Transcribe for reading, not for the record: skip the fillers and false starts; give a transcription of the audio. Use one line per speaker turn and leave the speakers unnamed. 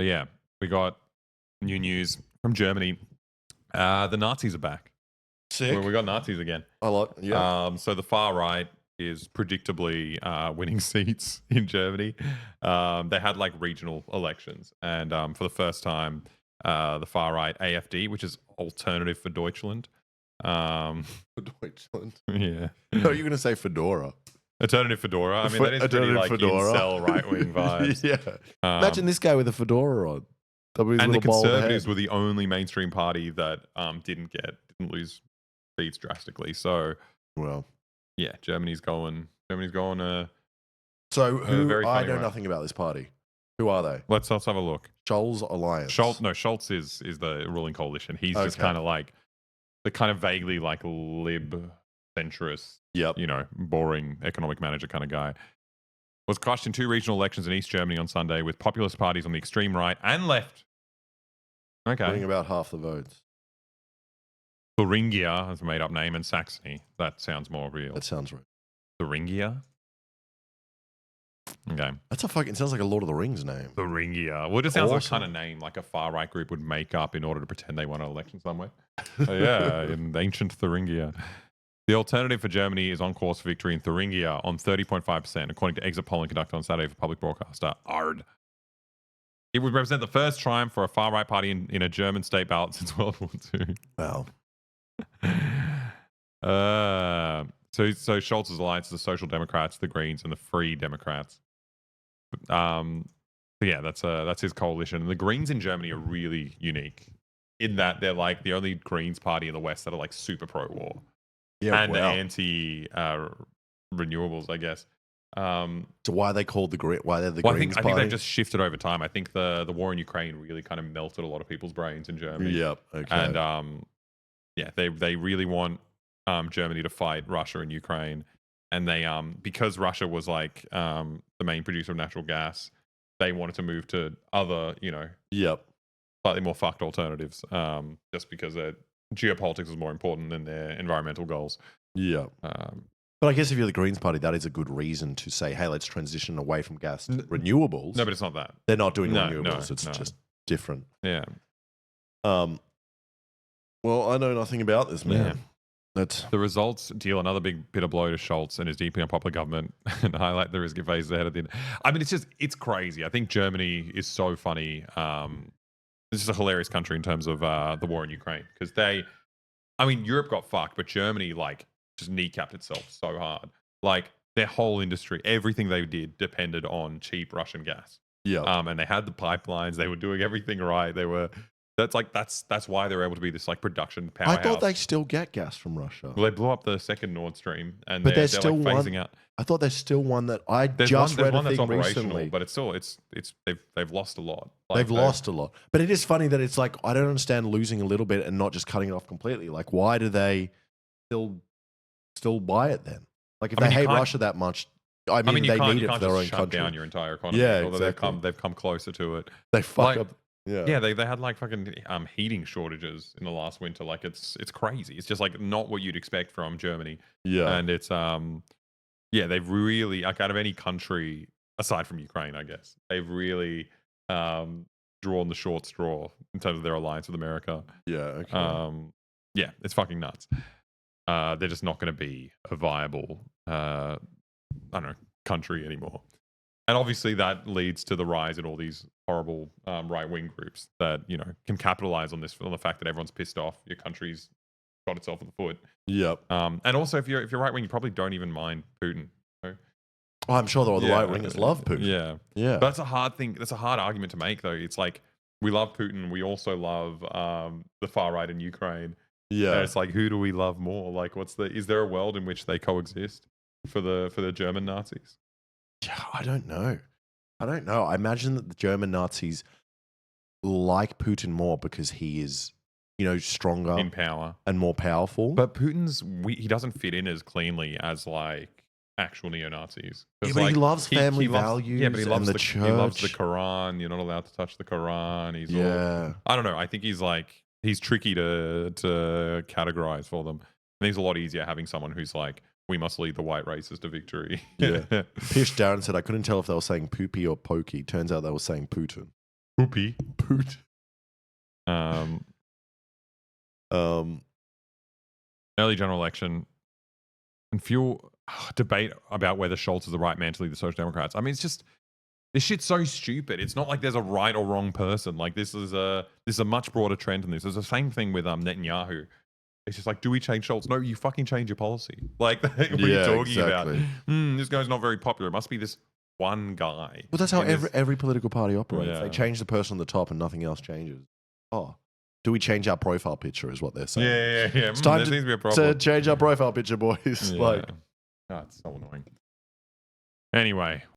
But yeah, we got new news from Germany. The Nazis are back.
Sick.
We got Nazis again.
I like. Yeah.
So the far right is predictably winning seats in Germany. They had like regional elections, and for the first time, the far right AfD, which is Alternative for Deutschland.
For Deutschland.
Yeah.
No, you're going to say Fedora.
Alternative Fedora. I mean, that is pretty like incel right-wing vibes.
Yeah. Imagine this guy with a fedora on.
And the Conservatives were the only mainstream party that didn't lose seats drastically. So,
well,
yeah, Germany's going. So
who? I know nothing about this party. Who are they?
Let's have a look.
Scholz Alliance.
Schultz is the ruling coalition. He's just kind of like the kind of vaguely like lib centrist, boring economic manager kind of guy. Was crushed in 2 regional elections in East Germany on Sunday with populist parties on the extreme right and left. Okay.
Winning about half the votes.
Thuringia is a made-up name, and Saxony. That sounds more real.
That sounds right.
Thuringia? Okay.
That's it sounds like a Lord of the Rings name.
Thuringia. Well, it just sounds like kind of name like a far-right group would make up in order to pretend they won an election somewhere. Yeah, in ancient Thuringia. The Alternative for Germany is on course for victory in Thuringia on 30.5%, according to exit polling conducted on Saturday for public broadcaster ARD. It would represent the first triumph for a far-right party in a German state ballot since World War II.
Wow.
So Scholz's alliance is the Social Democrats, the Greens, and the Free Democrats. Yeah, that's his coalition. And the Greens in Germany are really unique in that they're like the only Greens party in the West that are like super pro-war. Yeah, and anti renewables, I guess.
So why are they called why they're the Greens
I
party?
think they've just shifted over time. I think the war in Ukraine really kind of melted a lot of people's brains in Germany.
Yep. Okay.
And they really want Germany to fight Russia and Ukraine, and they because Russia was like the main producer of natural gas, they wanted to move to other slightly more fucked alternatives, just because geopolitics was more important than their environmental goals.
Yeah. But I guess if you're the Greens party, that is a good reason to say, hey, let's transition away from gas to renewables.
No, but it's not that.
They're not doing renewables. It's just different.
Yeah.
Well, I know nothing about this, man.
Yeah. The results deal another big bitter blow to Scholz and his deeply unpopular government and highlight the risk it faces ahead of the... I mean, it's crazy. I think Germany is so funny. This is a hilarious country in terms of the war in Ukraine, because Europe got fucked, but Germany just kneecapped itself so hard. Like their whole industry, everything they did depended on cheap Russian gas.
Yeah.
And they had the pipelines. They were doing everything right. That's why they're able to be this production powerhouse.
I thought they still get gas from Russia.
Well, they blew up the second Nord Stream, and
but
they're
still
phasing out.
I thought there's still one that read
that's operational,
recently.
But it's still they've lost a lot.
They've lost a lot. But it is funny that it's like, I don't understand losing a little bit and not just cutting it off completely. Like, why do they still buy it then? Like, if they hate Russia that much, they need it for their own country.
Shut down your entire economy.
Yeah,
although
exactly.
they've come closer to it.
They fuck up.
Yeah, they had fucking heating shortages in the last winter. Like it's crazy. It's just not what you'd expect from Germany.
Yeah,
and it's they've really out of any country aside from Ukraine, I guess, they've really drawn the short straw in terms of their alliance with America.
Yeah, okay.
It's fucking nuts. They're just not going to be a viable country anymore. And obviously that leads to the rise in all these horrible right-wing groups that, can capitalize on the fact that everyone's pissed off. Your country's shot itself in the foot.
Yep.
And also, if you're right-wing, you probably don't even mind Putin.
Oh, I'm sure all the right-wingers love Putin.
Yeah.
Yeah.
But that's a hard thing. That's a hard argument to make, though. It's like, we love Putin. We also love the far right in Ukraine.
Yeah.
And it's like, who do we love more? Like, is there a world in which they coexist for the German Nazis?
Yeah, I don't know. I imagine that the German Nazis like Putin more because he is, stronger
in power
and more powerful.
But he doesn't fit in as cleanly as actual neo-Nazis.
Yeah, but he loves family values.
But he loves
the
church. He loves the Quran. You're not allowed to touch the Quran. I don't know. I think he's tricky to categorize for them. I think it's a lot easier having someone who's we must lead the white races to victory.
Yeah. Pish Darren said, I couldn't tell if they were saying poopy or pokey. Turns out they were saying Putin.
Poopy.
Poot.
Early general election and fuel debate about whether Schultz is the right man to lead the Social Democrats. I mean, it's just this shit's so stupid. It's not like there's a right or wrong person. Like this is a much broader trend than this. There's the same thing with Netanyahu. It's just like, do we change Schultz? No, you fucking change your policy. Like, what are you talking about? This guy's not very popular. It must be this one guy.
Well, that's how every political party operates. Yeah. They change the person on the top and nothing else changes. Oh, do we change our profile picture is what they're saying.
Yeah.
It's time to change our profile picture, boys.
Yeah.
Like,
it's so annoying. Anyway,